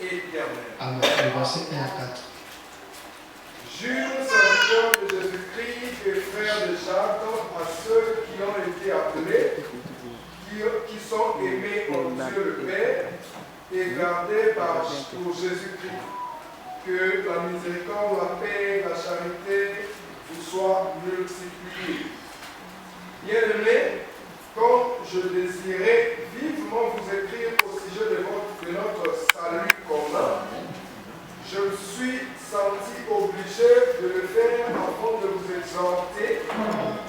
éternelle. Amen. Le verset 1 à 4. Jure, serviteur de Jésus-Christ et frère de Jacques, à ceux qui ont été appelés, qui sont aimés en Dieu le Père et gardés pour Jésus-Christ. Que la miséricorde, la paix, la charité vous soient multipliées. Bien-aimés, comme je désirais vivement vous écrire au sujet de notre salut commun, je me suis senti obligé de le faire afin de vous exhorter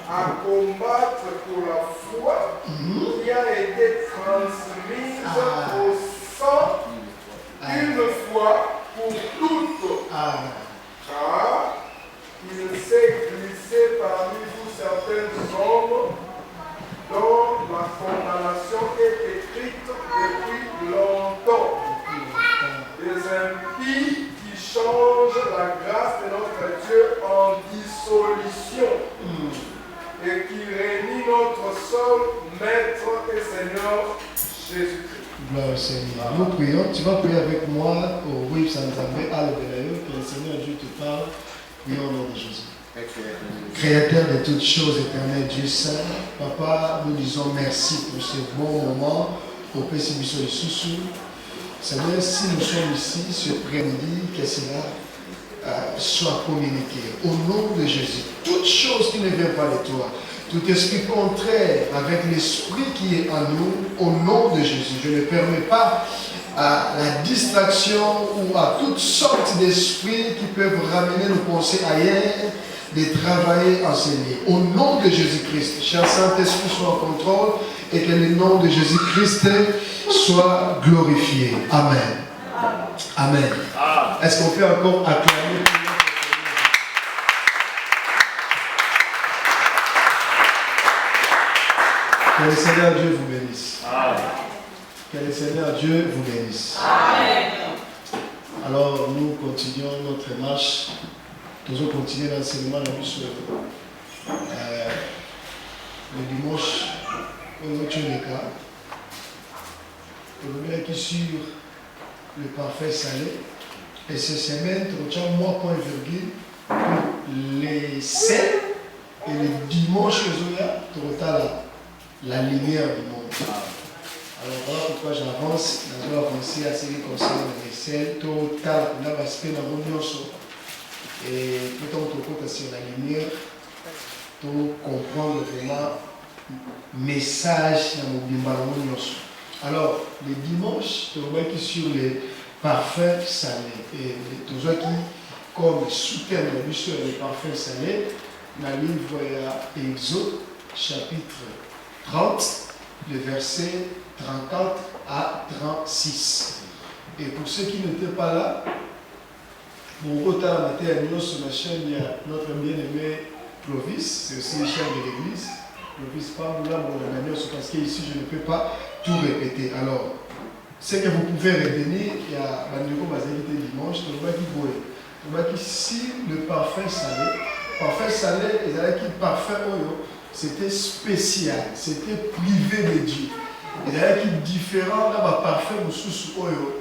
à combattre pour la foi qui a été transmise au sang une fois pour toutes. Car il s'est glissé parmi vous certaines hommes dont la condamnation est écrite depuis longtemps. Des impies qui changent la grâce de notre Dieu en dissolution et qui réunit notre seul Maître et Seigneur Jésus-Christ. Gloire au Seigneur. Nous prions. Tu vas prier avec moi au Web Sanzambe, à l'Obélaïo, que le Seigneur Dieu te parle. Prions au nom de Jésus. Créateur de toutes choses, éternel Dieu Saint, Papa, nous disons merci pour ce bon moment au Pessibiso de Soussou. Seigneur, si nous sommes ici ce après-midi, que cela soit communiqué au nom de Jésus. Toute chose qui ne vient pas de toi, tout esprit contraire avec l'esprit qui est en nous, au nom de Jésus. Je ne permets pas à la distraction ou à toutes sortes d'esprits qui peuvent ramener nos pensées ailleurs, de travailler, enseigner. Au nom de Jésus-Christ, cher Saint-Esprit soit en contrôle et que le nom de Jésus-Christ soit glorifié. Amen. Amen. Est-ce qu'on peut encore acclamer? Que le Seigneur Dieu vous bénisse. Que le Seigneur Dieu vous bénisse. Amen. Alors nous continuons notre marche. Nous allons continuer l'enseignement sur le dimanche au Tchounéka. Nous sommes sur le parfait salé. Et cette semaine, nous avons moi point virgule les 7 et le dimanche nous avons la lumière du monde. Alors voilà pourquoi j'avance. Nous allons avancer à ce qui concerne les 7 total. Nous avons aspect dans mon et peut-être sur la lumière pour comprendre vraiment le message dans mon. Alors, le dimanche, nous voyons sur les parfums salés. Et tous ceux qui, comme soutiennent la mission des parfums salés, dans le livre Exode, chapitre 30, le verset 34 à 36. Et pour ceux qui n'étaient pas là, mon retard était à nous sur la chaîne, il y a notre bien-aimé Clovis, c'est aussi une chaîne de l'église. Clovis parle là, parce qu'ici je ne peux pas tout répéter. Alors, ce que vous pouvez retenir, il y a Bandeko Bazalité dimanche, on va dire si le parfum salé, parfum c'était spécial, c'était privé de Dieu. Il y a qui différent là, parfum sous Oyo.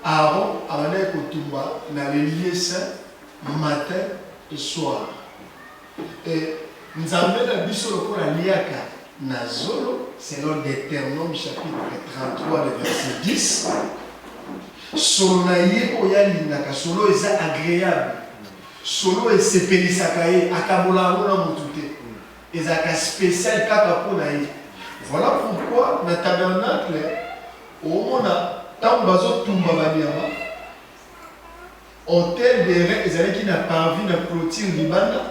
Aaron a mené Kotumba dans les lieux saints matin et soir. Et nous avons la biso pour la liaka nazolo, selon Deutéronome chapitre 33, le verset 10. Solo naye oyalinaka, solo est agréable. Solo est sepelisakaye, akabola ngona mutute. Ezaka spécial kaka pour naye. Voilà pourquoi dans le tabernacle, on a tant bazo tumba banyama hôtel de rein ezali qui n'a pas vu la clôture libanda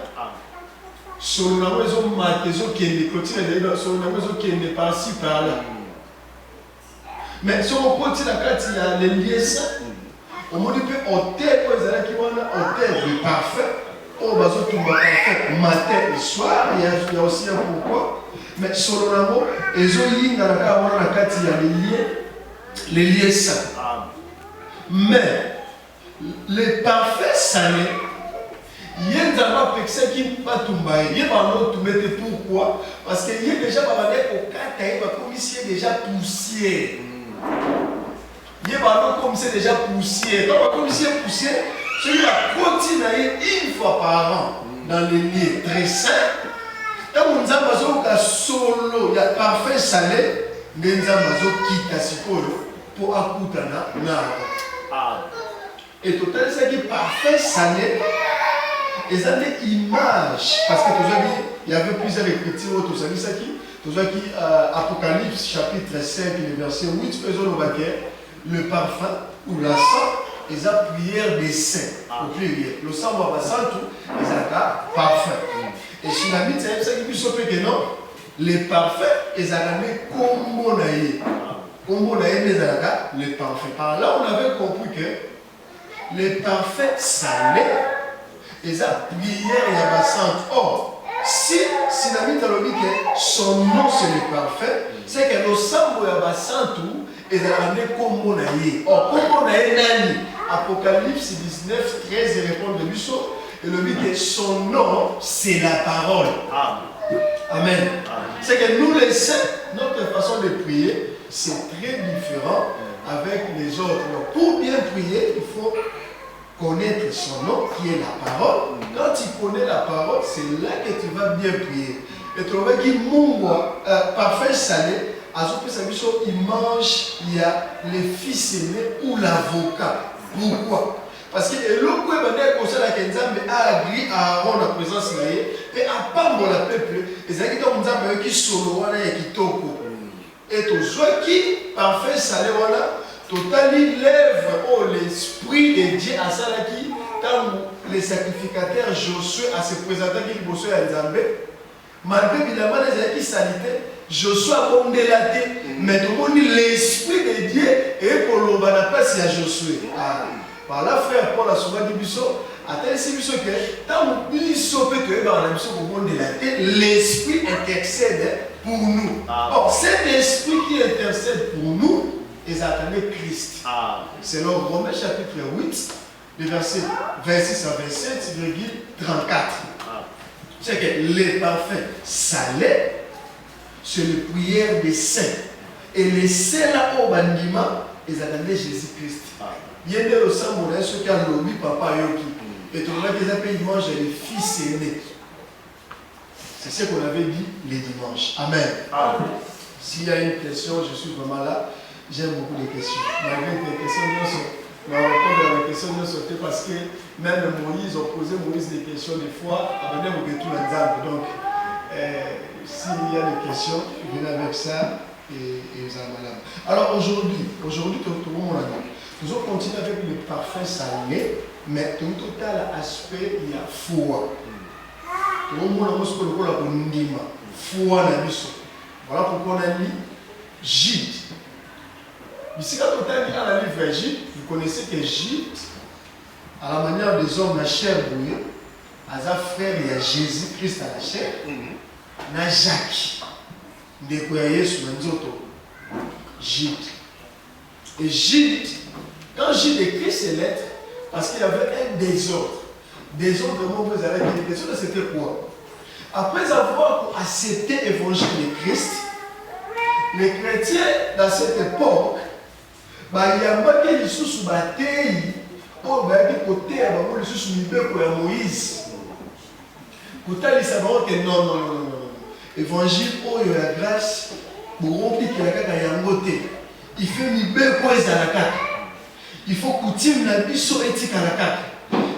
solo na wezo matezo qui est clôture de solo na wezo qui est par ci par là mais sur on continue la carte il y a les lieux saints on m'a dit que hôtel ezali qui wana hôtel de parfait on bazo tumba parfait matin et soir il y a aussi un pourquoi mais solo na mo ezo yinga na ka wana la carte il y a les lieux saints. Mais les parfaits salés, il y a d'abord personne qui ne pas tomber. Il y a pas l'autre mettre pourquoi? Parce qu'il y a déjà pas mal au cas il va comme ici déjà poussière. il y a comme c'est déjà poussière. Donc, comme c'est poussière, celui-là continue une fois par an dans les lieux très saints. Quand on a solo, il y a parfait salé, mais on a pour akutana na. Et total, c'est qui parfait salé. Et ça des images. Parce que il y avait plusieurs écritures, tout ça qui. Apocalypse chapitre 5, le verset 8, faisons le parfum ou la sang, et la prière des saints. Au pluriel. Le sang va passer tout, et ça parfum. Et sur la mythe, c'est ça qui peut que non, les parfums, ils ont combo naïe. Combo naïe, mais les parfums. Par là, on avait compris que les parfums salés, et la prière et la sainte. Or, si la mythe a dit que son nom c'est le parfait, c'est que le sang de la sainte et de la combo naïe. Or, combo naïe nani. Apocalypse 19, 13, il répond de Lusso. Et le dit que son nom, c'est la parole. Amen. C'est que nous les saints, notre façon de prier, c'est très différent avec les autres. Donc, pour bien prier, il faut connaître son nom, qui est la parole. Quand tu connais la parole, c'est là que tu vas bien prier. Et tu vas dire, mon parfait salé, à ce il mange, il y a les fils aimés ou l'avocat. Pourquoi? Parce que l'autre coup, il a agri à Aaron la présence et à Pambo la peuple, et ça qui solo et qui toko. Et tout ce qui parfait salé, voilà, totali lève l'esprit de Dieu à ça qui, quand les sacrificateurs Josué à se présenter qui Josué à Nzambé, malgré évidemment les acquis sanitaires, Josué a condamné, mais tout le monde l'esprit de Dieu et pour le passe à Josué. Par là, frère Paul a souvent dit Bisso, à tel que tant que l'esprit intercède pour nous. Or, cet esprit qui intercède pour nous, ils attendent Christ. C'est le Romains chapitre 8, le verset 26 à 27,34. C'est que les parfums salés, c'est les prières des saints. Et les saints là au bandima, ils attendaient Jésus-Christ. Il y a des sang monnaie, ceux qui ont lobby papa yoki. Et tout le monde ils mangent les fils aînés. C'est ce qu'on avait dit les dimanches. Amen. S'il y a une question, je suis vraiment là. J'aime beaucoup les questions. Malgré que les questions ne sont pas questions ne sauter parce que même Moïse, ont posé Moïse des questions des fois, avec tout l'exemple. Donc, s'il y a des questions, venez avec ça et vous allez malade. Alors aujourd'hui, tout le monde a dit. Nous allons continuer avec le parfum salé, mais tout total aspect, il y a foi. Tout le monde a ce qu'on appelle foi. Voilà pourquoi on a dit Gide. Ici, quand on a dit dans le livre Gide, vous connaissez que Gide, à la manière des hommes, la chair bouillée, à sa frère, il y a Jésus-Christ à la chair, na Jacques, de croyez sur un Gide. Et Gide, quand Gide écrit ces lettres, parce qu'il y avait un désordre. Désordre de mauvais arrêts. Les questions, c'était quoi? Après avoir accepté l'évangile de Christ, les chrétiens dans cette époque, il y a des gens qui ont été côté de Moïse. Côté ils savent que non. Évangile, la grâce, il fait une belle chose à la carte. Il faut coutume la biso éthique à la carte.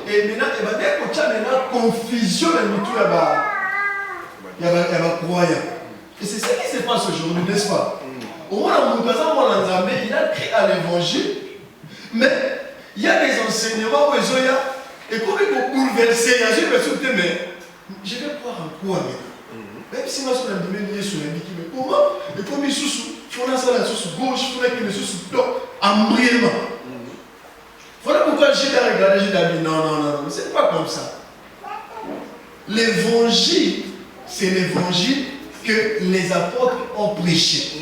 Et maintenant, il y a confusion il y a croyant. Et c'est ce qui se passe aujourd'hui, n'est-ce pas? Au moins, il a créé à l'évangile, mais il y a des enseignements où et comme il faut bouleverser, il y a des personnes qui disent, mais je vais croire en quoi maintenant? Même si moi, je suis domaine sur la mais comment? Et comme il sous il faut la sous gauche, il faut que les sous embrièvement. Voilà pourquoi j'ai regardé, j'ai dit non, c'est pas comme ça. L'évangile, c'est l'évangile que les apôtres ont prêché.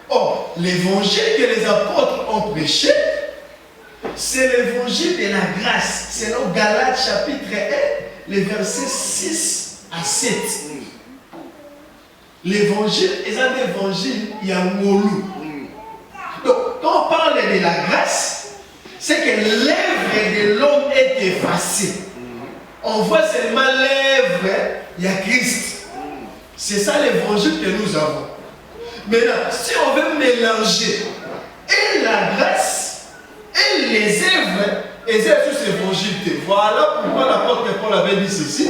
Or, l'évangile que les apôtres ont prêché, c'est l'évangile de la grâce. C'est dans Galates chapitre 1, les versets 6 à 7. L'évangile, et ça l'évangile, il y a un molou. Donc, quand on parle de la grâce, c'est que l'œuvre de l'homme est effacée. On voit seulement l'œuvre, il y a Christ. C'est ça l'évangile que nous avons. Maintenant, si on veut mélanger et la grâce et les œuvres, et c'est tous évangile. Voilà pourquoi l'apôtre Paul avait dit ceci.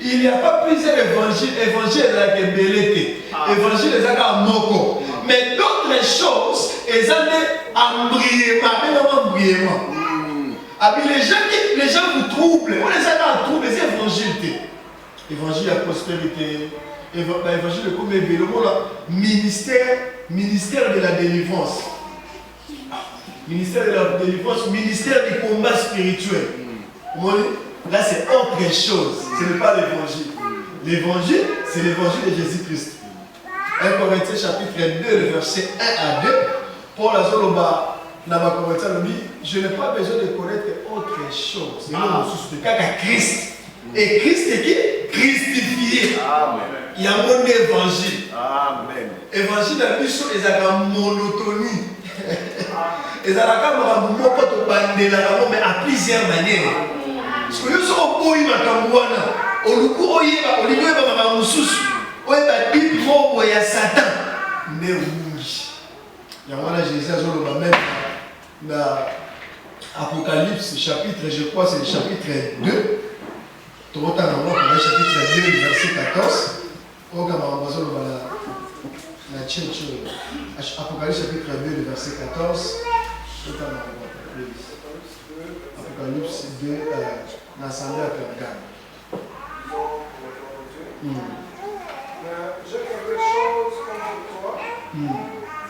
Il n'y a pas plusieurs évangiles. Évangile est la Gebelete. Évangile est la Moko. Mais d'autres choses, elles ont des embrièments. Les gens vous troublent. On les a dans trouble, les évangiles. Évangile à prospérité. Évangile comme ministère de la délivrance. Ministère de la délivrance, ministère du combat spirituel. Là, c'est autre chose. Ce n'est pas l'évangile. L'évangile, c'est l'évangile de Jésus-Christ. 1 Corinthiens chapitre 2, le verset 1 à 2. Paul Azoloba, je n'ai pas besoin de connaître autre chose. Christ. Et Christ est qui? Christifié. Il y a mon évangile. Amen. Évangile de la mission est la monotonie. Et ça va mais à plusieurs manières. Parce que nous sommes au pays de au Luku, au Yéba, au Ligue, au Moussous, au Yéba, au Yéba, Satan. Mais oui. Il y a Jésus a même dans Apocalypse, chapitre, je crois, c'est le chapitre 2. Tout le temps, le chapitre 2, verset 14. Au Apocalypse chapitre 2, verset 14. Apocalypse 2, l'assemblée à Pergame. J'ai quelque chose contre toi.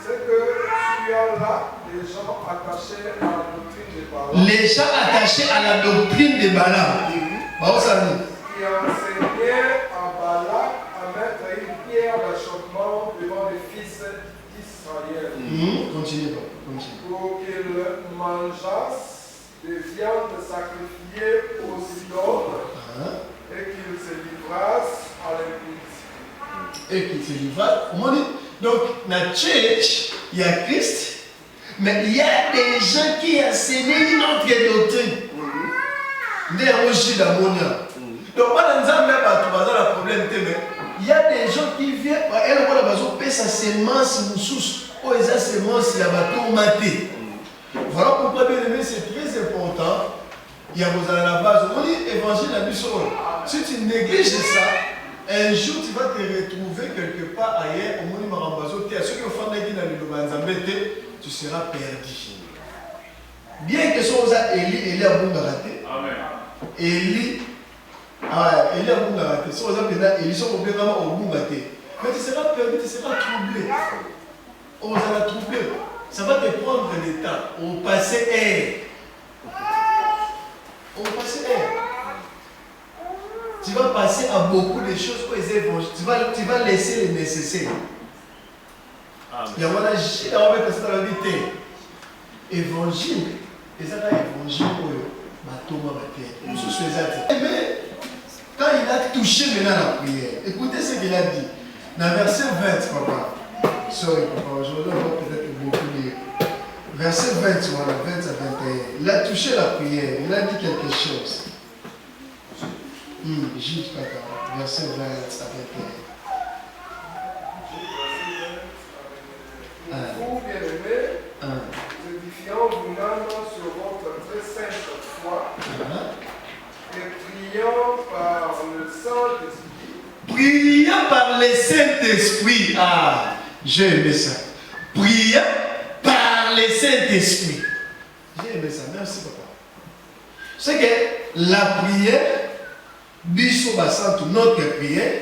C'est que tu as là des gens attachés à la doctrine de Balaam. Les gens attachés à la doctrine de Balaam. Qui enseignaient à Balaam à mettre une pierre d'achoppement devant les fils d'Israël. Continue. Pour qu'ils mangeassent des viandes sacrifiées aux idoles et qu'ils se livrassent à l'impudicité. Et qu'ils se livrassent. Donc, dans la church, il y a Christ, mais il y a des gens qui enseignent une autre doctrine. Donc, il y a des gens qui viennent, et sa semence moussous, ou sa semence la bateau maté. Voilà pourquoi, bien aimé, c'est très important. Il y a la base, on dit évangile à Bissau. Si tu négliges ça, un jour tu vas te retrouver quelque part ailleurs, au monde Marambazo, tu seras perdu. Bien que ce soit Élie a bon raté. Élie a bon raté. Si on a Élie, on a bon raté. Mais tu seras perdu, tu seras troublé. On va la troubler. Ça va te prendre le temps. On passait air. Tu vas passer à beaucoup de choses pour les évangiles. Tu vas laisser le nécessaire. Il y a un agir dans la vie. Évangile. Et ça, évangile pour mais quand il a touché maintenant la prière, écoutez ce qu'il a dit. Dans verset 20, papa. Sorry, papa, aujourd'hui on va peut-être beaucoup lire. Verset 20, voilà, 20 à 21. Il a touché la prière, il a dit quelque chose. Juge, papa, verset 20 à 21. Vous, bien-aimés, édifiant vous-même sur votre très sainte foi et priant par le Saint-Esprit. Priant par le Saint-Esprit. J'ai aimé ça. Priant par le Saint-Esprit. J'ai aimé ça. Merci, papa. C'est que la prière, notre prière,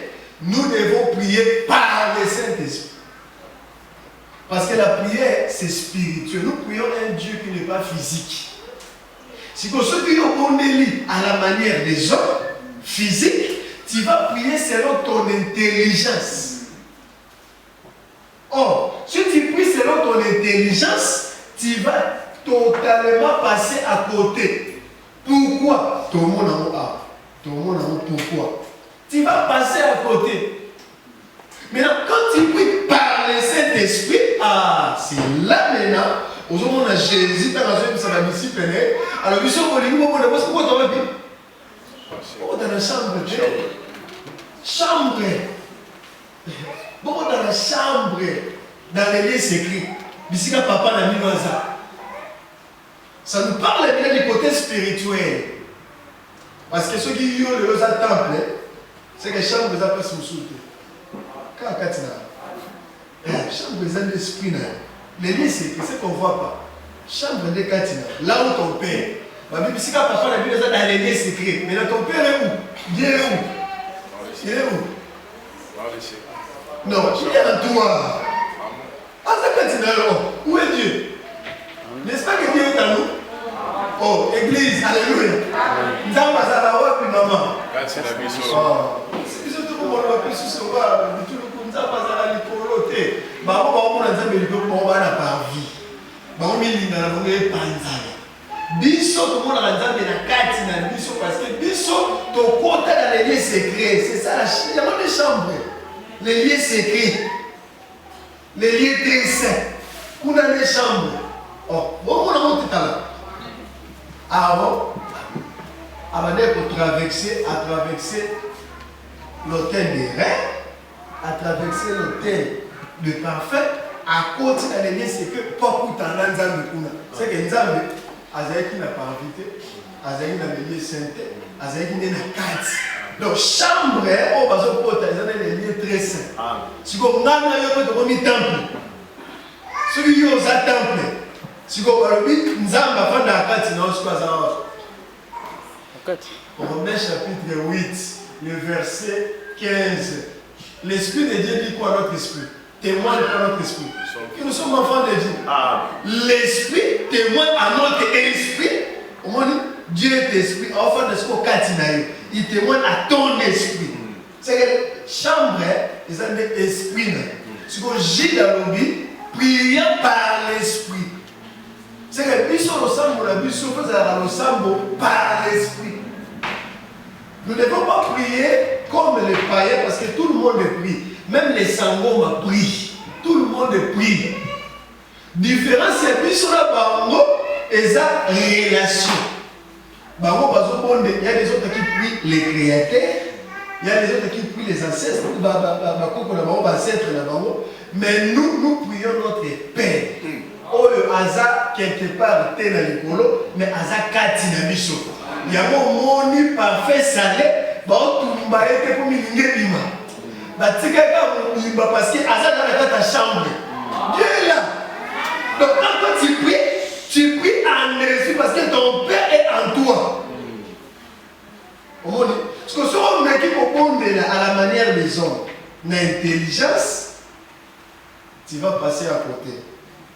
nous devons prier par le Saint-Esprit. Parce que la prière, c'est spirituel. Nous prions un Dieu qui n'est pas physique. Si vous qui ont à la manière des hommes physiques, tu vas prier selon ton intelligence. Or, si tu pries selon ton intelligence, tu vas totalement passer à côté. Pourquoi? Tout le monde a pourquoi? Tu vas passer à côté. Maintenant, quand tu pries par le Saint-Esprit, c'est là maintenant Aux hommes, on a Jésus, dans la zone, ça va ici, péné. Alors, ils sont venus, on a dit, pourquoi tu vas bien? On est dans la chambre, chambre. Bon, dans la chambre, dans les lieux secrets. Ici, papa n'a mis dans ça. Ça nous parle bien du côté spirituel. Parce que ceux qui y ont le temple, c'est que les chambres ne peuvent pas se soutenir. Quand on a la chambre des l'esprit, les lieux secrets, c'est qu'on ne voit pas. Chambre de Katina, là où ton père. Ma Bible, si papa n'a mis dans les lieux secrets, mais là ton père est où? Il est où? Il est où? Non, il est en toi. Ah, ça Katina, où est Dieu? N'est-ce pas que Dieu est en nous? Oh, église, alléluia. Nous avons passé à la voix, puis maman. Si vous êtes tout le monde, on va se voir. Nous avons passé à la lipoloté. Maman, on a dit, mais on va pas vie. Maman, il a dit, panzana. Biso, tout le monde a dit, mais la katina, biso, parce que biso, ton côté dans les lieux secrets. C'est ça, il y a des chambres. Les lieux secrets. Les lieux très saints. On a des chambres. Oh, bon, on a monté là. Avant de traverser l'hôtel des reins, à traverser l'hôtel de parfait, à côté de l'église, c'est que pas pour t'en aller. C'est que Nzambe, Azaïki n'a pas invité, Azaïki n'a pas lieu sainté, Azaïki n'a pas carte. Donc, chambre, on va se porter dans les lieux très saints. Si vous avez un temple, celui qui a un temple, si vous avez Nzamba fait la carte, sinon je passe en Romains chapitre 8, le verset 15. L'Esprit de Dieu dit quoi à notre esprit? Témoigne à notre esprit. Que nous sommes enfants de Dieu. L'Esprit témoigne à notre esprit. On dit Dieu est esprit. Enfant de ce qu'on catinaille. Il témoigne à ton esprit. C'est que chambre, ils ont des esprits. Si vous gîtes dans le lit, priant par l'esprit. C'est que Bisso ressemble à Bisso, ressemble par l'esprit. Nous ne devons pas prier comme les païens parce que tout le monde prie. Même les sangoma prient. Tout le monde prie. Différence, c'est Bisso la bango et sa relation. Bango, il y a des autres qui prient les créateurs. Il y a des autres qui prient les ancêtres. Mais nous prions notre Père. Oh, le hasard, quelque part, t'es dans le colo, mais hasard, katina biso. Il y a mon moni parfait salé, bah, tout le monde est pour m'y bima. Bah, tu sais, parce que hasard dans ta chambre. Dieu est là. Donc, quand toi tu pries en esprit parce que ton Père est en toi. Parce que si on met qui répond à la manière des hommes, l'intelligence, tu vas passer à côté.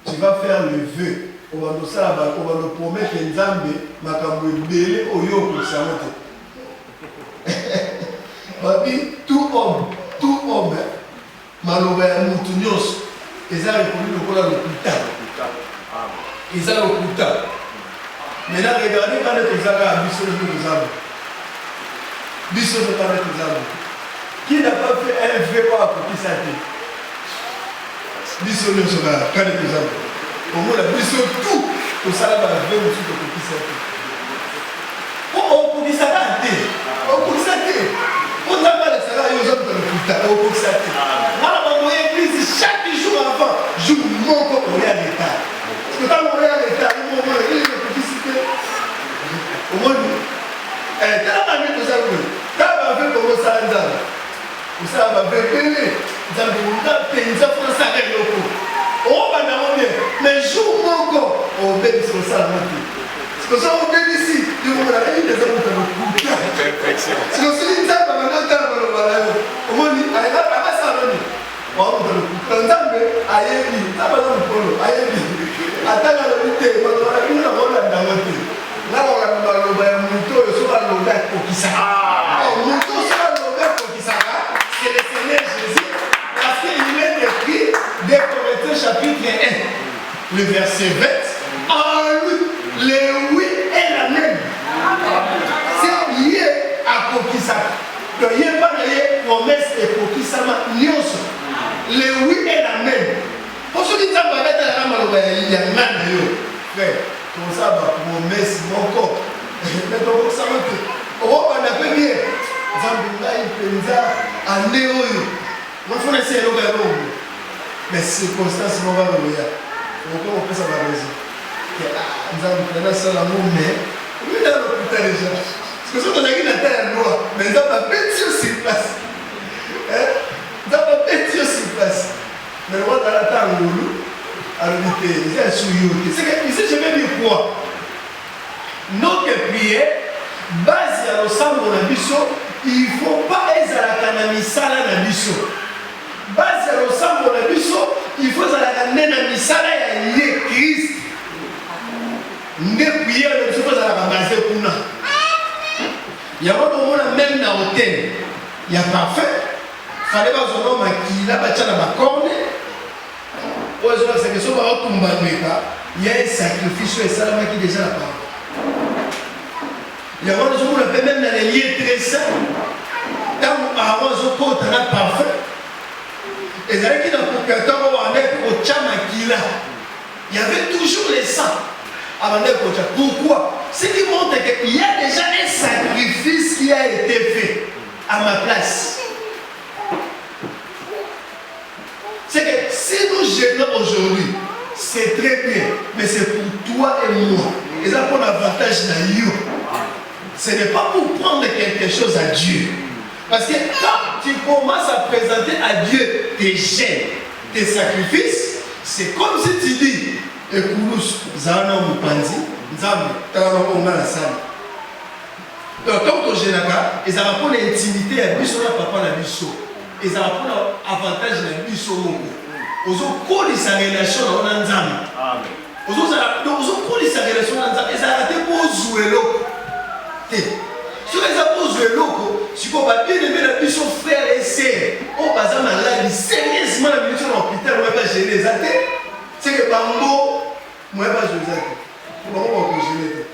Tu vas faire le vœu. On va nous promettre que Nzambe makambo ebele oyo kosamote. Babi tout homme maloba ya mutu nyonso eza reconnu lokola lokuta. Eza lokuta. Maintenant regardez quand nous avons biso nous avons. Biso nous avons. Qui n'a pas fait un vœu pour qui ça fait? Biso nyonso quand nous avons. Au moins, la biso tout, au salaire va venir au-dessus de qui ça fait. Oh, pour qui ça fait? Oh, pour qui ça fait? On n'a pas le salaire aux hommes dans le putain. Oh, pour qui ça fait? Là, on va l'église chaque jour avant. Jour, mon corps, on est à l'état. Parce que quand on est à l'état, on va aller à publicité. Au moins, t'as pas mis tout ça. T'as pas vu comment ça va. Vous savez, on va faire vous avez un pays, ça fait ça avec le coup. On va dans bien, mais jour mon corps, on bénit sur ça. C'est comme ça on bénit ici. Dieu vous l'a dit, les hommes dans le coup. C'est comme si ça va dans le balai. Au moins, il va pas ça dans le coup. On va dans le coup. Quand Nzambe ayebi, ça va dans le polo, ayebi. Attends le but, on va dans le coup. Là, on va dans le balai, muto, sur le lac pour qui ça. Muto sur le lac pour qui ça. C'est le Seigneur Jésus. Parce qu'il est écrit dès Corinthiens chapitre 1, le verset 20, en lui, le oui et la même. C'est lié à Kokisama. Donc, il n'y a pas de promesse et Kokisama, le oui et la même. Pour ceux qui savent, il y a un frère, comme ça, promesse mon corps. Mais donc, ça va être. On a fait bien. Zambinga, il peut en néo. On faut essayer de faire. Mais circonstances, on va le faire. On peut savoir raison. Zambinga, ça la mou, mais. Oui, là, l'hôpital déjà. Parce que si on a une terre noire, mais ça va péter sur place. Ça va péter sur place. Mais on va attendre l'eau. Alors, c'est un souillot. C'est que, ici, je vais dire quoi? Notre prière, base à l'ensemble de la mission, il ne faut pas être à la canamisala de la mission. Base à l'ensemble de la mission, il faut à la canamisala de Christ. Ne prière, ne faut pas à la canamisala de Kuna. Il y a un même dans l'hôtel. Il y a parfait. Il fallait pas que l'homme qui l'a battu dans la corne. Il y a un sacrifice et ça qui déjà la parole. Il y a un jour où même dans les lieux très saints, quand Aaron est un parfait, et là qui dans le purgatoire au Tchamakila, il y avait toujours les saints. Pourquoi? Ce qui montre qu'il y a déjà un sacrifice qui a été fait à ma place. C'est que si nous gênons aujourd'hui, c'est très bien, mais c'est pour toi et moi. Et ça pour l'avantage d'Aïe. Ce n'est pas pour prendre quelque chose à Dieu. Parce que quand tu commences à présenter à Dieu tes gènes, tes sacrifices, c'est comme si tu dis, écoute, Zana Moupanzi, Zana, la salle. Donc, quand tu gênes, ils ont l'intimité à Bissot, papa la Bissot. Ils ont l'avantage de Bissot. Ils ont collé sa relation dans l'ensemble. Ils ont collé sa relation dans l'ensemble. Ils ont arrêté pour jouer l'eau. Si vous avez joué l'eau, si vous avez bien aimé la Bissot frère et sœur, on va à malade, sérieusement la minute dans l'hôpital, on ne va pas gêner les athées. C'est que par mot, on ne va pas jouer les athées. On ne va pas gêner.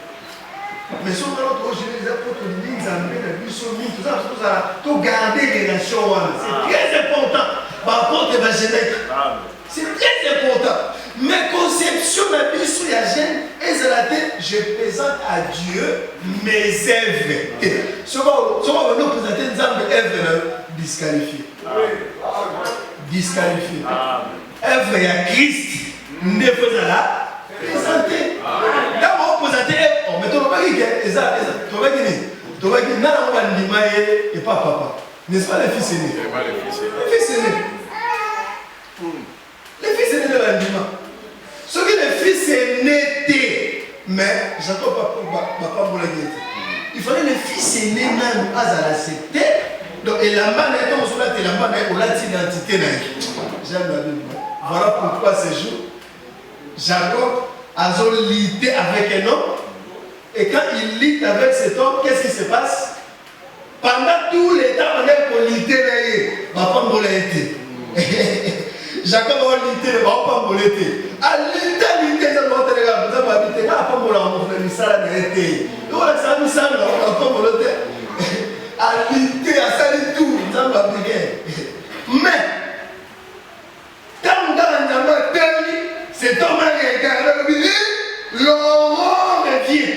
Mais si on va pas gêner les athées, pour que les amis, la Bissot, tout ça, pour garder les relations. C'est très important. Par contre, c'est très important. Mes conceptions de la Bissot, il y a gêne, et c'est la tête, je présente à Dieu mes œuvres. Si on va nous présenter des œuvres disqualifiées. Disqualifiées. Œuvre, il y a Christ. Ne faisons la présenter. Quand on présente, on met ton mari, tu vas dire, non, et pas papa. N'est-ce pas les fils aînés? Les fils aînés. Les fils aînés de l'anima. Ce que les fils aînés étaient, mais Jacob va pas vous la dire. Il fallait les fils aînés à l'accepter. Donc, et la main est comme cela, et la main est l'identité. J'aime la Bible. Voilà pourquoi ce jour, Jacob a lutté avec un homme. Et quand il lutte avec cet homme, qu'est-ce qui se passe? Pendant tout le temps, on est pour lutter, ma femme l'a été. Jacob a lutter, ma femme l'a été. À lutter, ça doit être grave. Vous avez habité, ma femme l'a été. Donc, on a sali ça, ma femme l'a été. À lutter, à salir tout, ça va bien. Mais, quand on a cet homme a regardé, Laurent revient.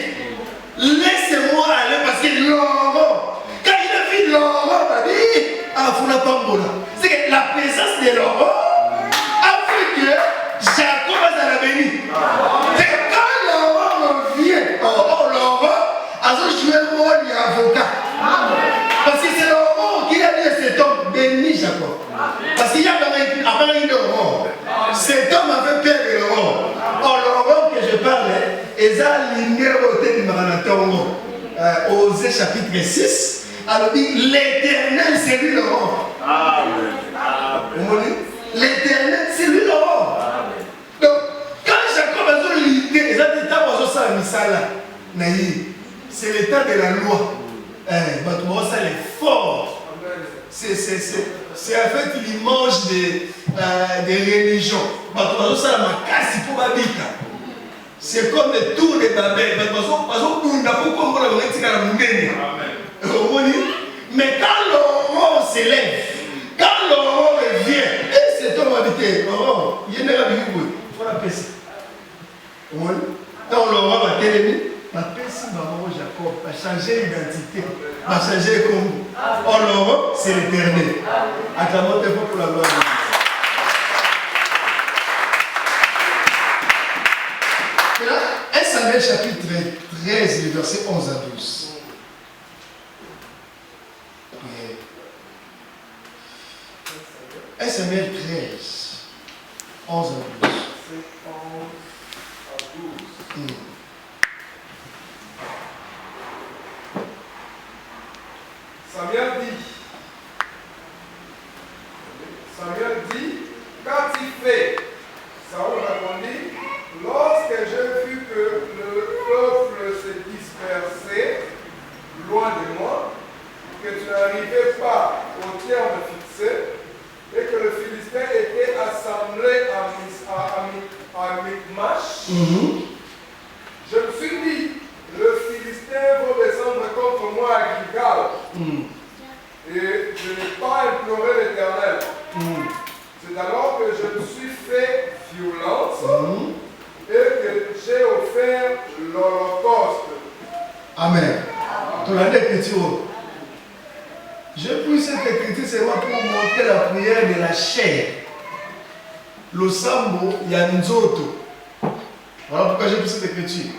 Laissez-moi aller parce que Laurent, quand il a vu Laurent, il a dit, ah, vous n'avez pas bon là. C'est que la présence de Laurent a fait que Jacob a la béni. C'est que quand Laurent revient, Laurent a joué le rôle d'avocat. Parce que c'est Laurent qui a dit à cet homme, béni Jacob. Parce qu'il y a avant une Laurent. Cet homme avait peur de Laurent. Or, Laurent que je parle, ils ont aligné au thème du Maranatongo. Osée chapitre 6. Alors, dit l'éternel, c'est lui Laurent. Amen. L'éternel, c'est lui Laurent. Donc, quand Jacob a l'idée, ils ont dit, c'est l'état de la loi. Ça est fort. C'est en fait l'image des religions. C'est comme le tour de Babel. Mais quand Laurent s'élève, quand Laurent revient, et cet homme habité, Laurent, il y a une il faut la paix. changer l'identité, va changer comme. Or, l'Europe, c'est l'éternel. Acclamons tes pour la gloire de Dieu. Maintenant, 1 Samuel chapitre 13, le verset 11 à 12. 1 Samuel 13, 11 à 12. Samuel dit, qu'a-t-il fait? Saül répondit, lorsque j'ai vu que le peuple se dispersait loin de moi, que tu n'arrivais pas au terme fixé, et que le Philistin était assemblé à Michmash, je me suis dit, le Philistin va descendre contre moi à Gilgal. Et je n'ai pas imploré l'Éternel. C'est alors que je me suis fait violence et que j'ai offert l'Holocauste. Amen. Ton année écriture. Je prie cette écriture seulement pour montrer la prière de la chair. Le sambo yanzoto. Voilà pourquoi j'ai pris cette écriture.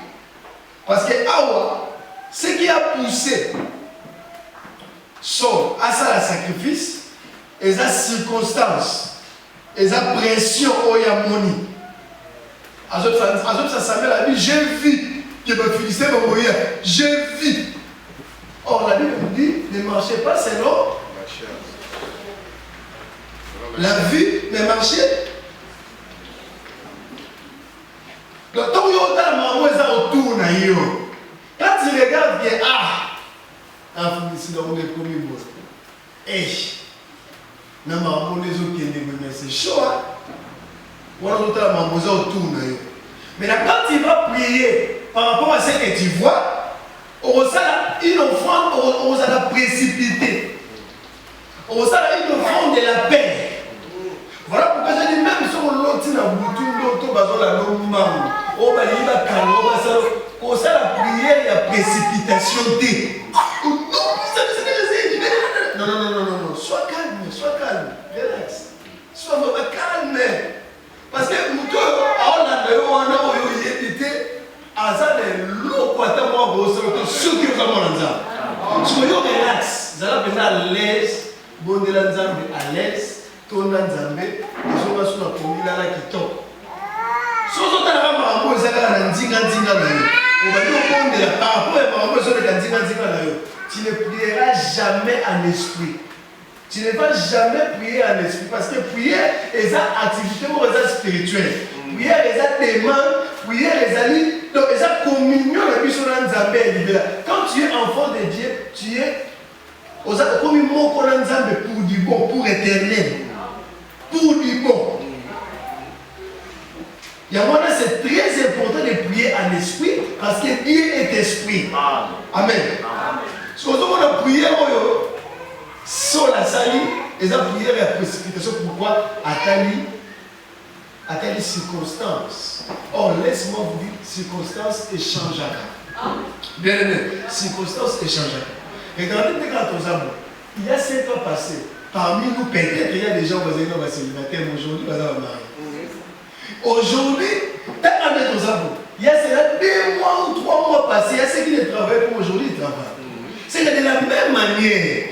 Parce que Awa, ce qui a poussé Saul à ça le sacrifice, et sa circonstance, et sa pression au Yamoni. Azop Samuel a dit, j'ai vu que le Philistin va mourir. J'ai vu. Or, la Bible dit, ne marchez pas selon la vue, ne marchez. Quand tu regardes que, c'est chaud. Mais quand tu vas prier par rapport à ce que tu vois, on a une offrande, on a précipité. On a une offrande de la paix. Voilà pourquoi j'ai dit, même si on l'autre n'a boutou, l'autre bazo la lomba, on va y va calmer, on a la prière, il y a précipitation. Non, sois calme, relax. Sois vraiment calme. Parce que nous, on a soyons relax. Soyons à l'aise. Bon de la Nzambe à l'aise. Ton Nzambe. Et je vais sur la commune là qui tombe. Si on a un maman, ils ont un dinga. On va dire par rapport à maman, ils ont un dinga. Tu ne prieras jamais en esprit. Tu ne vas jamais prier en esprit. Parce que prier est une activité spirituelle. Prier est une demande. Prier est une communion. Quand tu es enfant de Dieu, tu es comme mon pour du bon, pour éternel. Pour du bon. C'est très important de prier en esprit parce que Dieu est esprit. Amen. Si on a prié sur la salle, et la prière et la précipitation, pourquoi Attali circonstances. Or, laisse-moi vous dire, circonstances et changeables. Bien aimé, circonstances et changeables. Regardez quand aux amours. Il y a 7 ans passés, parmi nous, peut-être il y a des gens qui sont célibataires, mais aujourd'hui, ils sont mariés. Aujourd'hui, il y a 2 mois ou 3 mois passés, il y a ceux qui ne travaillent pas aujourd'hui, ils travaillent. C'est de la même manière.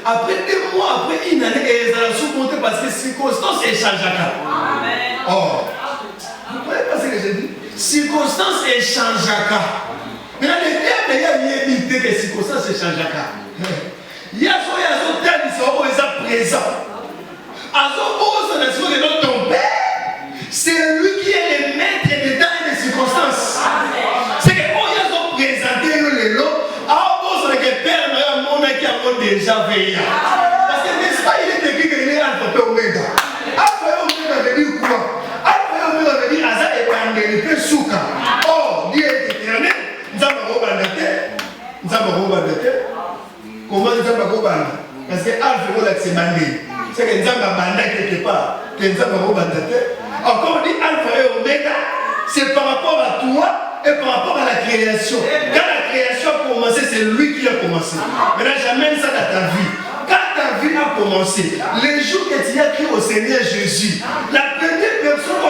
Après 2 mois, après une année, ils ont sous-compté parce que les circonstances échangent. Amen. Oh. Vous ne voyez pas ce que j'ai dit? Circonstances échangent. Maintenant, les termes, il y a une idée que les circonstances échangent. Il y a des termes qui sont présents. C'est lui qui est le maître des temps et des circonstances. C'est que quand ils ont présenté le lot, que Père qui a déjà veillé. Parce que n'est-ce pas, il est écrit qu'il est Alpha et Omega. Alpha et Omega veut dire quoi? Alpha et Omega veut dire Aza et Bandelite Souka. Oh, Dieu est éternel. Nous avons Bandate. Comment nous avons Bandate? Parce que Alpha et Omega c'est Bandé. C'est que nous avons Bandate quelque part. Que nous avons Bandate. Encore on dit Alpha et Omega, c'est par rapport à toi. et par rapport à la création. Quand la création a commencé, c'est lui qui a commencé. Maintenant, j'amène ça dans ta vie. Quand ta vie a commencé, les jours que tu as crié au Seigneur Jésus, la première personne qui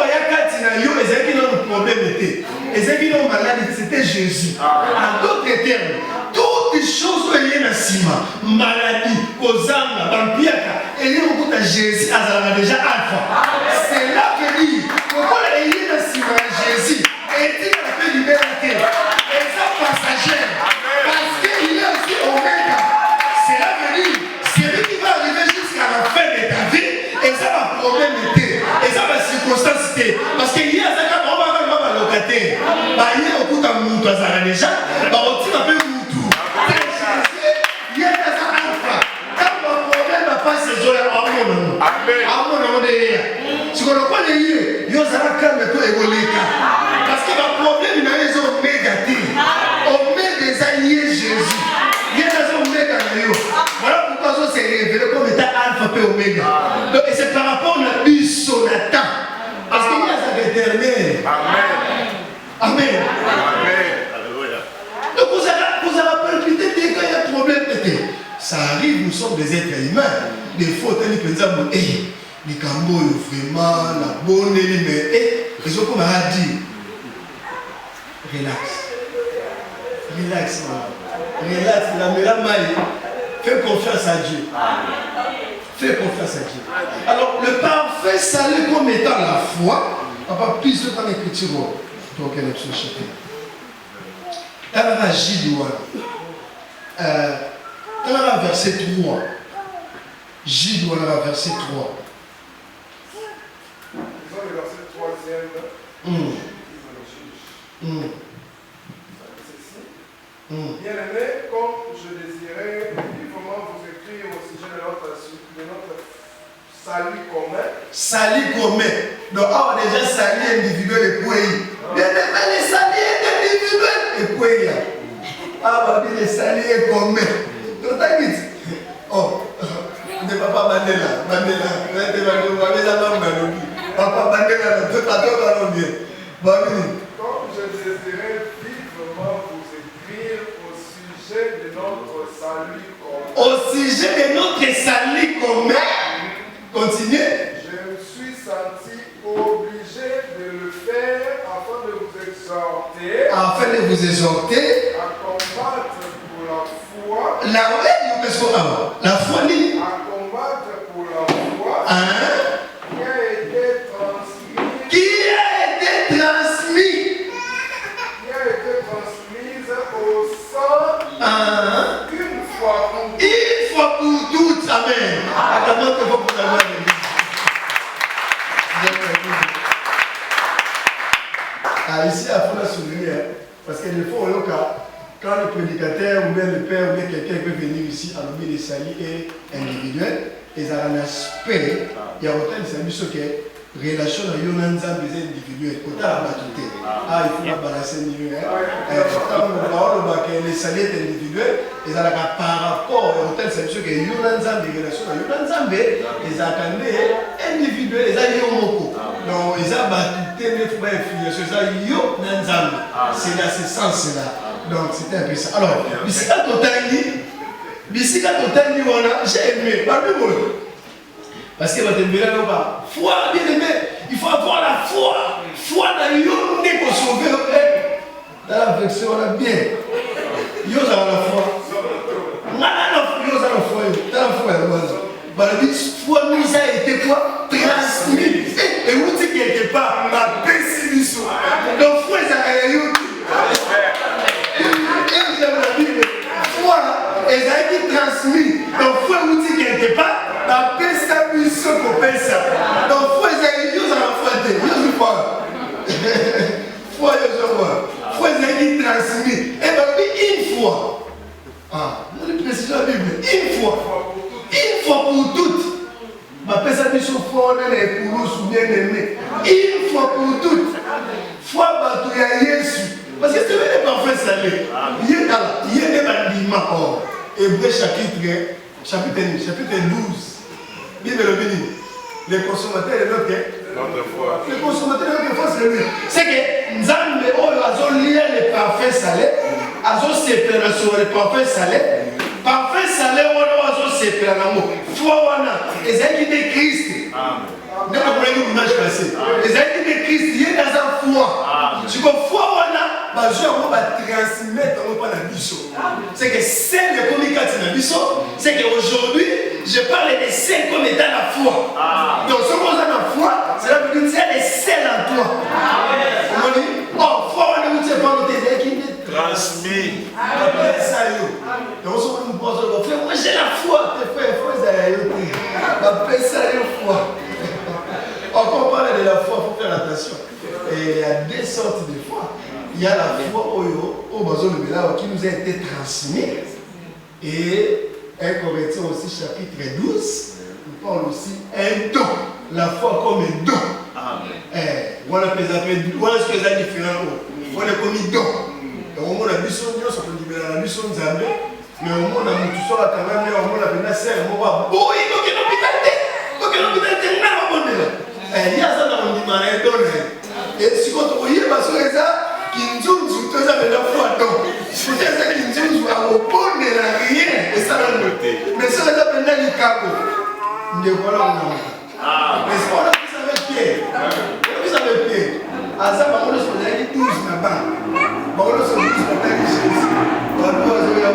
a crié au Seigneur, le problème était. Et ceux qui ont maladie, c'était Jésus. En d'autres termes, toutes les choses qui sont dans Sima, maladie, Kozanga, Bampiaka, et les gens qui Jésus, ils déjà alpha. C'est là que dit, pourquoi il est dans Sima, Jésus, et il a fait du bien à terre. Et ça, passagère. Parce qu'il est aussi Omega. C'est là que dit, c'est lui qui va arriver jusqu'à la fin de ta vie, et ça va problème était. Et ça va circonstance était. Parce qu'il y a ça, on va locataire. Bah, il y a beaucoup de monde à ça déjà. Bah, on tire un peu Moutou. Il y a ça alpha. Quand le problème n'a pas ses jours, à mon nom de si on n'a pas de lieu, il y a ça calme tout évoluer. Parce que le problème, il y a des hommes négatifs. On met des alliés Jésus. Il y a des hommes négatifs. Voilà pourquoi ça s'est révélé comme étant alpha et oméga. Donc, et c'est par rapport à Bissonatan. Parce qu'il y a ça éternel. Amen. Amen. Donc vous avez perpétué quand il y a un problème. Ça arrive, nous sommes des êtres humains. Des fois, on dit que les Cambo, vraiment, la bonne, mais ils ont comme à dire. Relax. Relax, relax, la meilleure maille. Fais confiance à Dieu. Fais confiance à Dieu. Alors, le parfait salut comme étant la foi, papa, plus de temps d'écriture. Donc, elle est sur le chapitre. Dans la J-Douane, dans la verset 3, J-Douane, verset 3. Disons le verset 3e. Bien-aimé, comme je désirais vivement vous écrire au sujet de notre salut commun. Salut commun. Donc, on a déjà salut individuel et pays. Bien-aimé, les saluts individuels et pays. Ah, on dit les saluts communs. Donc, t'as dit, oh, ne papa Mandela, papa Mandela, ne pas toi, bien. Comme je désirais vivement vous écrire au sujet de notre salut commun. Au sujet de notre salut commun. Continuez. Je me suis senti obligé de le faire afin de vous exhorter. Afin de vous exhorter. À combattre pour la foi. La foi ni. À combattre pour la foi. Qui a été transmise. Qui a été transmise au sang. Une fois pour toutes. Amen. Ici, il faut la souligner, parce que des fois, quand le prédicateur ou bien le père ou bien quelqu'un peut venir ici à l'objet des salis et individuels, ils ont un aspect, il y a autant de services que relation à Yonanza des individuels, autant à battuter. Ah, il faut la balancer mieux. Les salis individuels, ils ont par rapport à autant de services que Yonanza des relations à Yonanza, ils ont individuels, ils ont Yomoko. Donc, ils ont battuté les frères et filles, c'est dans ce sens-là. Donc, c'était un peu ça. Alors, Bissika Totani, j'ai aimé, parce que foi, bien aimé, il faut avoir la foi. Foi dans Yonne pour sauver. Dans la version, on a bien. Yo, ça la foi. Yo, ça la foi. Dans la foi, foi nous a été quoi? Transmis. Et vous dites quelque part, ma pessimiste. Donc, foi, ça a été. Foi, et ça a été transmis. Donc, foi, vous dites quelque part, ma pessimiste pour ça. Donc, foi, ça a été. Yo, ça la foi. Yo, c'est quoi? Foi, yo, c'est quoi? Foi, ça a été transmis. Et bien, une fois. Ah, on est précis la Bible. Une fois. Une fois pour toutes. Ma pessimiste foi, on est pour nous, bien aimé. Une fois pour toutes. Foi, bateau, il y a Jésus. Parce que c'est le parfait salé. Il y a des bâtiments. Hébreu chapitre 12. Bible le béni. Les consommateurs de notre Notre foi. Le consommateur de notre foi, c'est lui. C'est que Nzambe, a lié les parfaits salés, a séparé sur les parfaits salés. Parfait salé, on a séparé l'amour. Foi, on a. Et c'est qui est Christ. Amen. Ne pas prendre une image passée. Et c'est qui est Christ, il est dans sa foi. Si vous foi, on a, je vais transmettre au la biso. C'est que c'est le communication de la biso. C'est qu'aujourd'hui, je parle des sels comme étant la foi. Donc, ce qu'on a la foi, c'est la que tu as des sels en toi. On dit, oh, foi, on a dit, c'est pas notre équipe. Transmis. Donc, on pense, moi j'ai la foi. Tes frères, vous avez la foi. Quand on parle de la foi, il faut faire attention. Et il y a deux sortes de foi. Il y a la foi qui nous a été transmise. Et 1 Corinthiens aussi, chapitre 12, nous parle aussi un don. La foi comme un don. Voilà ce que c'est différent. Voilà comme un don. Au moins, la mission, ça peut libérer la mission de Zambé. Mais au moins, tout ça, quand même, au moins, la menace, on va boire. Donc, il y a l'hôpital. Il y a ça dans le dimanche. Et si on trouve parce que ça, qui nous ont tout ça, mais la foi, donc, c'est ça qui nous ont opposé rien. Et ça, mais ça, c'est la peine du capot. Mais voilà, on a. Mais c'est pas là que ça va être pied. Ça va être pied. À ça, par contre, on a dit 12 là-bas. Par contre, on a dit 12 là-bas.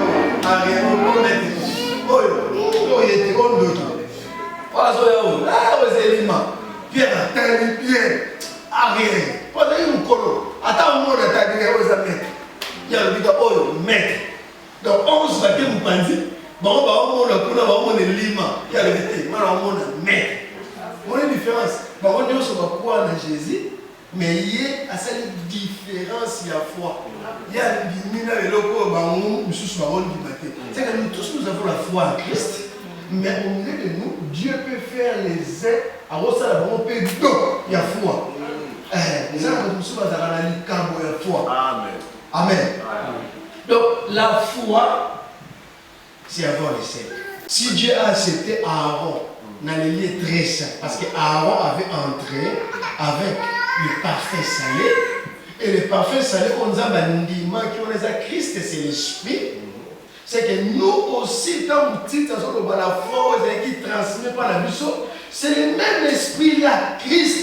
Il était comme l'autre. Pierre, Pierre, arrière. Pas d'ailleurs, on colo. Attends, on a attaqué aux amis. Il y a le bidon, oh, maître. Donc, on se battait, vous pensez. Bon, on a lima. Il y a le bidon, on a maître. On a une différence. Par contre, on se va croire en Jésus. Mais il y a cette différence, il y a foi. Il y a des mina et locaux, c'est que nous tous nous avons la foi en Christ. Mais au milieu de nous, Dieu peut faire les aides à Rosa, on peut don, il y a foi. Les gens nous sommes dans la il y a foi. Amen. Amen. Donc la foi, c'est avoir les aides. Si Dieu a accepté Aaron dans les lieux très saints, parce qu'Aaron avait entré avec le parfait salé, et le parfait salé, on a un diment qui on a Christ, c'est l'esprit. C'est que nous aussi, dans le titre, la foi qui transmet par la buisson, c'est le même esprit là, Christ.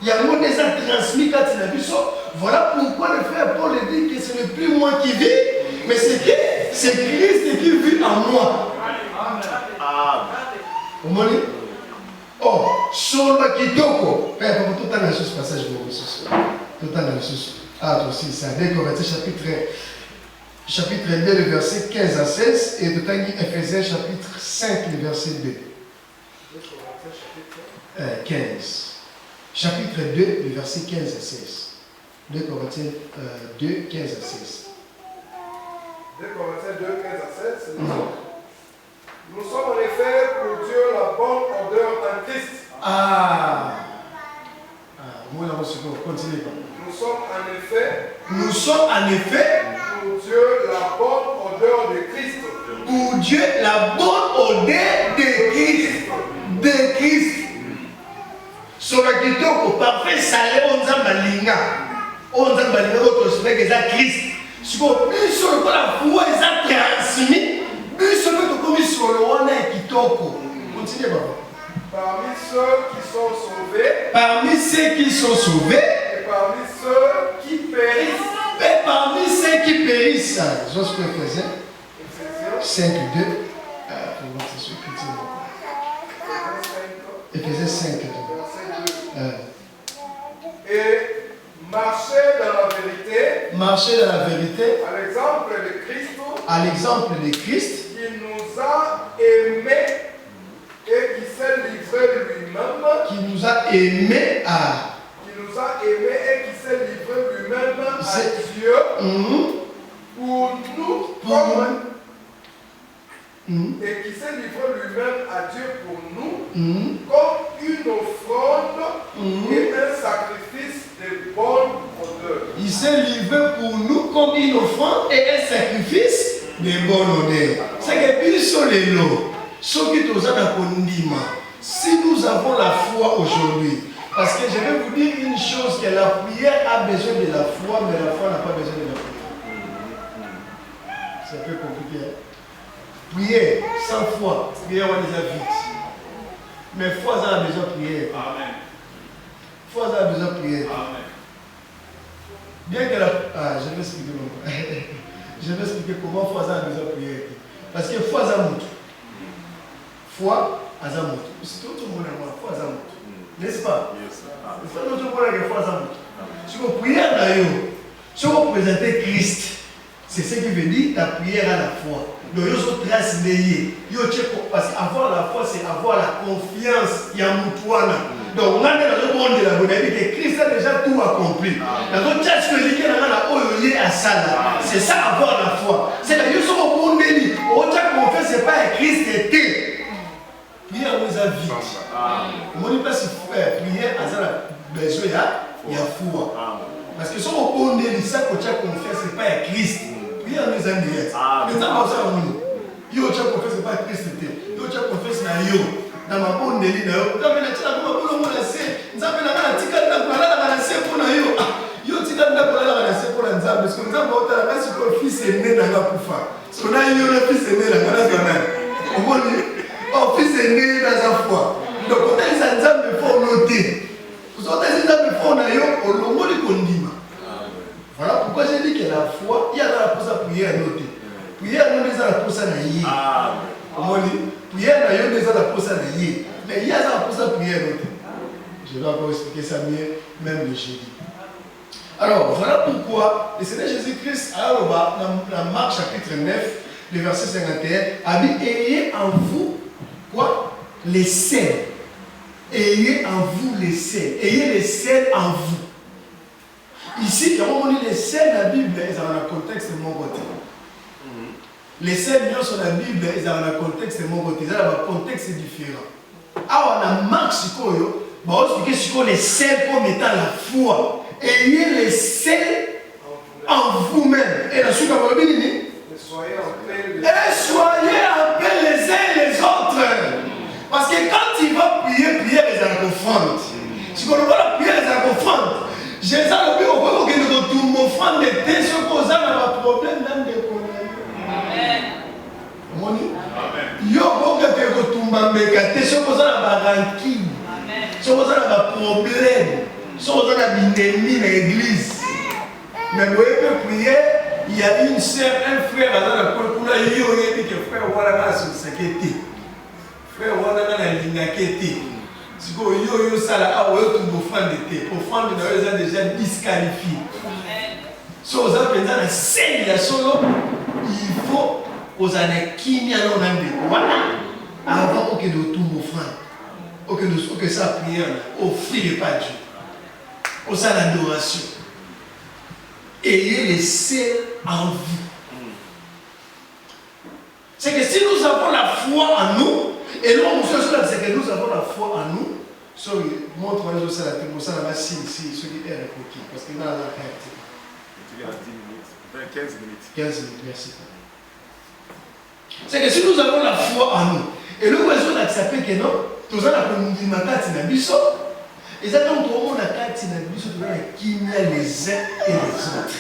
Il y a un déjà transmis quand il a vu ça. Voilà pourquoi le frère Paul dit que ce n'est plus moi qui vis, mais c'est Christ qui vit en moi. Vous m'avez dit? Oh, solo kitoko. Père, tout le temps dans ce passage, vous voyez. Tout le temps dans ce. Ah, toi aussi, c'est 2 Corinthiens chapitre 2, le verset 15 à 16, et de Tanguy Ephésiens chapitre 5, le verset 2. 15. Chapitre 2, le verset 15 à 16. 2 Corinthiens 2, 15 à 16. 2 Corinthiens 2, 15 à 16, c'est nous sommes en effet pour Dieu la bonne odeur en Christ. Moi, là, continue. Nous sommes en effet pour Dieu la bonne odeur de Christ. Pour Dieu la bonne odeur de Christ. De Christ. Sur le kitoko, parfait salé, on a malinga. On a malinga, autre chose que Christ. Si vous avez sur la foi, ils ont transmis. Sur le commis sur le wana kitoko. Continuez, papa. Parmi ceux qui sont sauvés. Parmi ceux qui sont sauvés. Et parmi ceux qui périssent. Et parmi ceux qui périssent. Je ce que faisait. 5, 2. Éphésiens 5, 2. Et marcher dans la vérité. Marcher dans la vérité. À l'exemple de Christ. À l'exemple de Christ. Qui nous a aimés et qui s'est livré lui-même. Qui nous a aimés à. Qui nous a aimés et qui s'est livré lui-même à Dieu. Pour nous. Et qui s'est livré lui-même à Dieu pour nous. Comme une offrande et un sacrifice de bonne odeur. Il s'est livré pour nous comme une offrande et un sacrifice de bonne odeur. C'est que puis sur les lots, ceux qui nous ont condamnés, si nous avons la foi aujourd'hui, Parce que je vais vous dire une chose, que la prière a besoin de la foi, mais la foi n'a pas besoin de la prière. C'est un peu compliqué. Hein? Prière sans foi, prière on les a vite. Mais foi ça a besoin de prière. Amen. Foi ça a besoin de prière. Amen. Bien que la... Ah, je vais expliquer comment. Je vais expliquer comment foi ça a besoin de prière. Parce que foi ça monte. Foi ça monte. C'est tout le monde à moi. Foi ça monte. N'est-ce pas? C'est pas notre problème que foi ça monte. Si vous priez d'ailleurs, si vous présentez Christ, c'est ce qui veut dire ta prière à la foi. Donc, il y a trace liée. Parce qu'avoir la foi, c'est avoir la confiance. Il y a Moutouana. Donc, on a dans le monde de la bonne vie que Christ a déjà tout accompli. Dans le chat, ce que je dis, c'est ça avoir la foi. C'est que nous sommes au monde de vie. Au chat, qu'on fait, c'est pas Christ était. Prière nous a vite. On ne dit pas si prière a besoin, il y a foi. Parce que si on monde de vie, ça qu'on fait, c'est pas Christ. Prière nous a vite. Mais ça, on s'en fout. Yo, tu as confessé pas Christ. Yo, tu as confessé na yo. Dans ma bonne délit na yo. Dans ma tia, comment on l'a laissé. Nous avons la tika na pour la laisser pour na yo. Yo tika na pour la laisser pour la nzambe. Parce que nous avons autant la si ton fils est né dans la poufa. Parce qu'on a eu le fils est né dans la zone. On va dire, oh fils est né dans sa foi. Donc on a les nzambe faut noter. Vous avez les nzambe faut na yo au longo de kondima. Voilà pourquoi j'ai dit que la foi, il y a la pour ça prier à noter. Prière nous les a pour ça na yé. Prière na yo les a pour ça na yé. Mais il y a ça pour ça prière noter. Je vais encore expliquer ça mieux même le jeudi. Alors voilà pourquoi le Seigneur Jésus-Christ dans Marc chapitre 9, le verset 51, a dit ayez en vous quoi? Les sels. Ayez en vous les sels. Ayez les sels en vous. Ici, quand on dit les sels, la Bible est dans le contexte de mon côté. Les sels sur la Bible, ils ont un contexte de mon côté. Ils ont un contexte différent. Alors, on a Marc Sikoyo, on va expliquer sur les sels comme étant la foi. Ayez les sels en vous-même. Et la suite, on va dire, Et soyez en paix les uns et les autres. Parce que quand il va prier, prier les offrandes. Si on va prier les offrandes, j'ai ça le plus au point que tout mon offrande était ce qu'on a un problème même de yo boka ke kotumba mbeka te soko za na baranki soko za na ba problème soko za na bindemi na église mais vous pouvez prier il y a une sœur un frère dans la kolkula yo yebi que frère wala na so sakete frère wala na lingakete siko yo sala a yo tumbo offrande te offrande na yo déjà disqualifié so za penza na scène ya solo il faut aux années qui n'y a pas avant que de tout offrande, que ça prière, offrir pas Dieu, au sein l'adoration. Ayez les sels en vous. C'est que si nous avons la foi en nous, et nous, c'est que nous avons la foi en nous, sorry, montre-moi les autres, pour ça, là-bas, si, ce qui est recoquille, parce que dans la carte. Tu as 10 minutes, 15 minutes. 15 minutes, merci. C'est que si nous avons la foi en nous, et le voisin a accepté que non, tout ça, nous avons la carte na biso, et ça, quand on a la carte na biso, nous avons qui met les uns et les autres.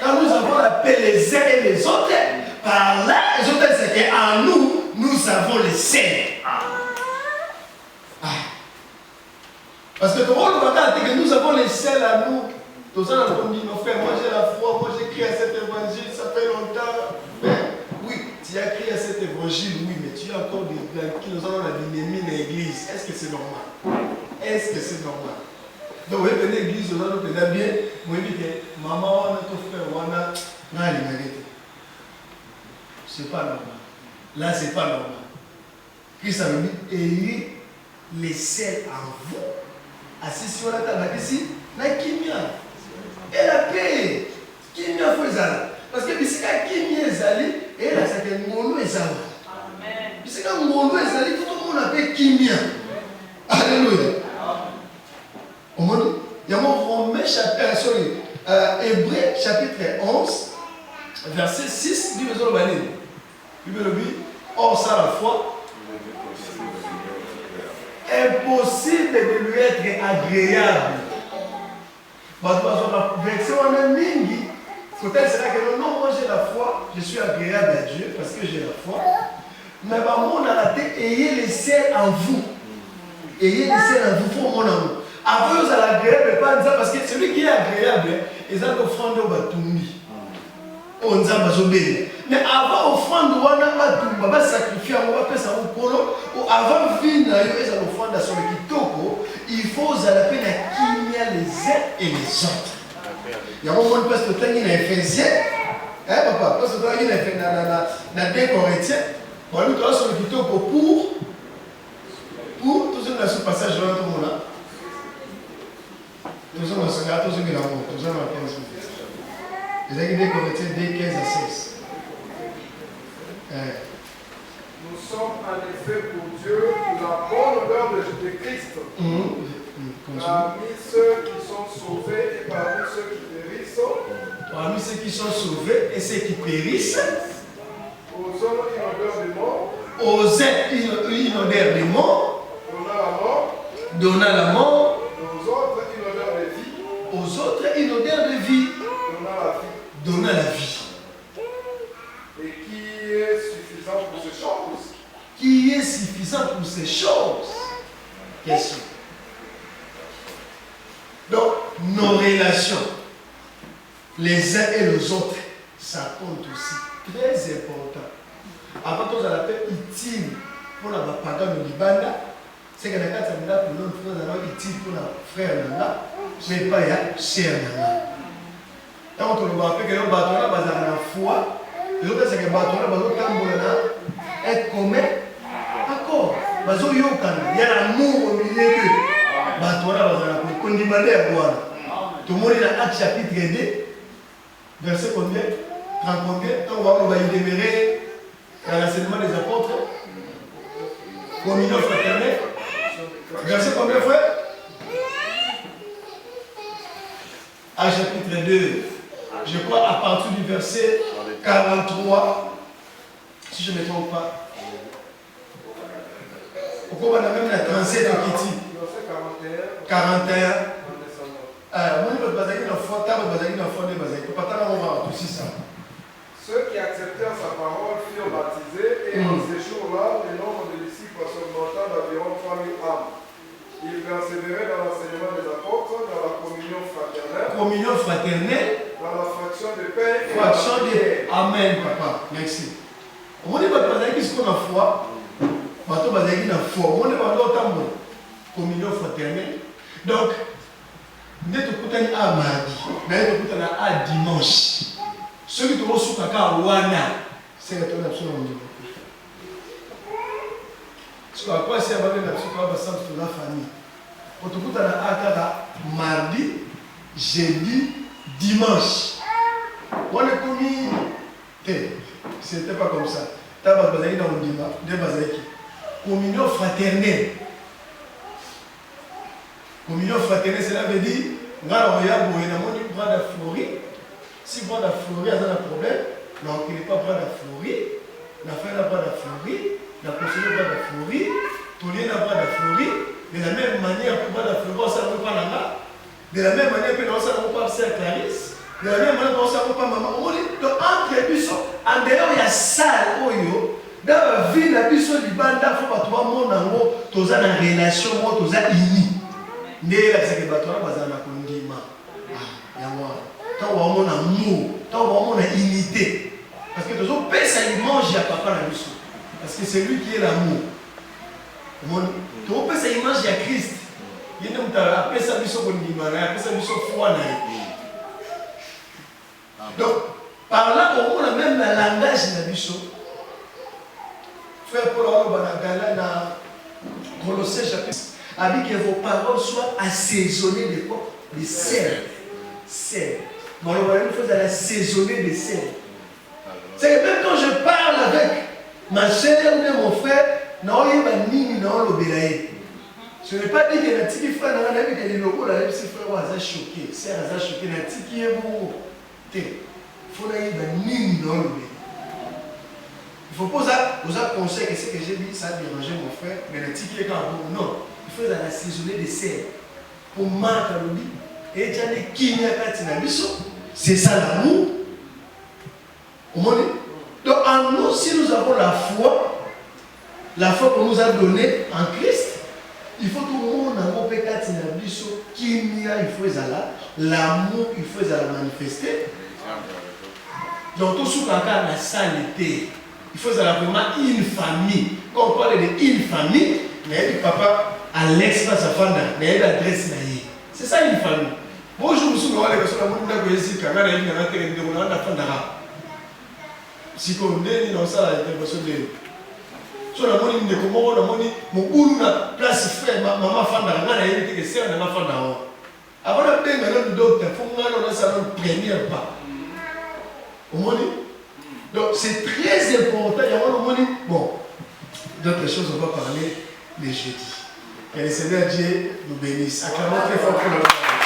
Quand nous avons la paix les uns et les autres, par là, les autres, c'est qu'en nous, nous avons les sels. Parce que tout le monde va dire que nous avons les sels à nous. Tout ça, on dit, nos frères, moi j'ai la foi, moi j'ai crié à cet évangile, ça fait longtemps. Mais, oui, tu as crié à cet évangile, oui, mais tu as encore des blagues qui nous ont l'ennemi dans l'église. Est-ce que c'est normal? Est-ce que c'est normal? Donc, vous venez à l'église, vous allez bien, vous dites que maman, on a ton frère, on a. Non, il m'a dit. C'est pas normal. Là, c'est pas normal. Christ a dit, ayez les sels en vous. Assis sur la table, ici, la kimia. Et la paix. Kimia, faut les aller. Parce que si la kimia est allée, et là, c'est que Ngolo est allé. Amen. Si quand Ngolo est allé, tout le monde appelle kimia. Alléluia. On m'a dit, il y a mon Romain chapitre, Hébreu chapitre 11, verset 6, dit aux autres bannis. Or, ça la foi. impossible de lui être agréable. Verset on a mingi. Peut-être c'est là que non, moi j'ai la foi, je suis agréable à Dieu parce que j'ai la foi. Mais on a raté, ayez les ciels en vous. Ayez les ciels en vous, il faut mon amour. Avant vous allez agréable, pas dire parce que celui qui est agréable, ils ont offrande au batumbi. On a bazobé. Mais avant offrande, on a batumba, va sacrifier, on va faire ça au colo. Avant vivre, ils ont offrande à son kitoko. Il faut vous aller peine à qui les uns et les autres. Il y a un moment parce que tu as une Éphésiens, hein papa, parce que tu as une dans 2 Corinthiens, bon, nous avons sur le kitoko pour tout ce passage là, tout le monde là. Tout ce monde là, tout ce monde là, tout ce monde là, 15 minutes. Les amis 2 Corinthiens 2, 15 à 16. Nous sommes en effet pour Dieu la bonne odeur de Christ. Parmi ceux qui sont sauvés et parmi ceux qui périssent. Parmi ceux qui sont sauvés et ceux qui périssent. Aux hommes une odeur de mort. Aux êtres une odeur de mort. Donnant la mort. Donnant la mort. Aux autres une odeur de vie. Aux autres une odeur de vie. Donnant la vie. Donnant la vie. Et qui est suffisant pour ces choses. Qui est suffisant pour ces choses. Question. Donc, nos relations, les uns et les autres, ça compte aussi. Très important. Avant tout, ça l'appelle utile pour la pardon de Libanda. C'est que la carte est là pour nous, utile pour la frère Nana, mais pas ya sœur Nana. Tant que nous rappelle que nous battons là, nous avons la foi. Les autres, c'est que nous battons là, nous avons être commun. D'accord. Il y a l'amour au milieu d'eux. Battons là, nous avons qu'on demandait à boire. Tout le monde est dans Actes chapitre 2, verset combien? 30 combien? On va y demeurer dans l'enseignement des apôtres. Communion fraternelle. Verset combien, frère? Actes chapitre 2. Je crois à partir du verset 43. Si je ne me trompe pas. Pourquoi on a même la 37 qui dit 41. Ceux qui acceptèrent sa parole furent baptisés et en ces jours-là, le nombre de disciples s'augmenta d'environ 3000 âmes. Ils persévéraient dans l'enseignement des apôtres, dans la communion fraternelle. Communion fraternelle. Dans la fraction de paix. Fraction de Amen, papa. Merci. On dit que ce qu'on a foi. On dit que communion fraternelle. Donc, nous sommes à mardi, nous sommes à dimanche. Ceux qui sont à Wana, c'est le temps d'absolument. Ce qu'on a quoi, c'est avoir une absolument de la famille. On sommes à mardi, jeudi, dimanche. On est commis. C'était pas comme ça. Tu as besoin de communion fraternelle. Communion fraternelle, cela veut dire, on a un bras de Flori. Si le bras de Flori a un problème, donc il n'est pas bras de Flori. On a fait un bras de Flori, on a conseillé le bras de Flori, tout le monde a bras de Flori. De la même manière que le bras de Flori, on ne pas là. De la même manière que nous ne pas à Clarisse. De la même manière que nous ne pas maman. Donc entre les en dehors, il y a salle. Dans la vie, la vie sur Libanda, il faut pas toi, mon amour, tu as une relation, tu as une mais là, c'est que bateau là, bazar na kundima. Quand on a mon amour, quand on a mon unité. Parce que tous autres personnes ils mangent à papa la mission. Parce que c'est lui qui est l'amour. Tous autres personnes ils mangent à Christ. Il y a des après ça mission kundima, après ça mission foi na. Donc par là on a même le langage de la mission. Frère Paul dans Colossiens chapitre a dit que vos paroles soient assaisonnées de quoi? De sel. Sel. Bon, on va une chose à l'assaisonner de sel. C'est que même quand je parle avec ma soeur ou bien mon frère, ce n'est pas dit que la petite frère n'a pas dit que les logos, la petite frère va choquer. C'est un choqué, la petite qui est bon. Il faut aller dans nini dans le il Il faut poser un conseil que ce que j'ai dit, ça a dérangé mon frère, mais le ticket est quand même non. Il faut assaisonner des sel pour marquer le lit. Et tu as des kinyakatinamiso. C'est ça l'amour. Donc en nous, si nous avons la foi qu'on nous a donnée en Christ, il faut que tout le monde ait pékatinamiso, kimia, il faut l'amour, il faut manifester. Donc tout ce qu'on a la saleté. Il faut vraiment une famille. Quand on parle d'une famille, mais papa, Alex va sa femme, mais l'adresse. C'est ça une famille. Bonjour, monsieur, on va aller sur la monnaie de la Bézique, on a une affaire de on a la fin d'arabe. Si on est dans ça, la intervention de. Sur la monnaie de comment on a monnaie, mon boulot na place frère, maman femme d'arabe, on a été que c'est un enfant d'arabe. Avant la paix, maintenant, d'autres, il faut qu'on a ça dans le premier pas. Au monde. Donc c'est très important. Il y a un moment, bon, d'autres choses, on va parler les jeudis. Que le Seigneur Dieu nous bénisse. Acclamons très fort pour le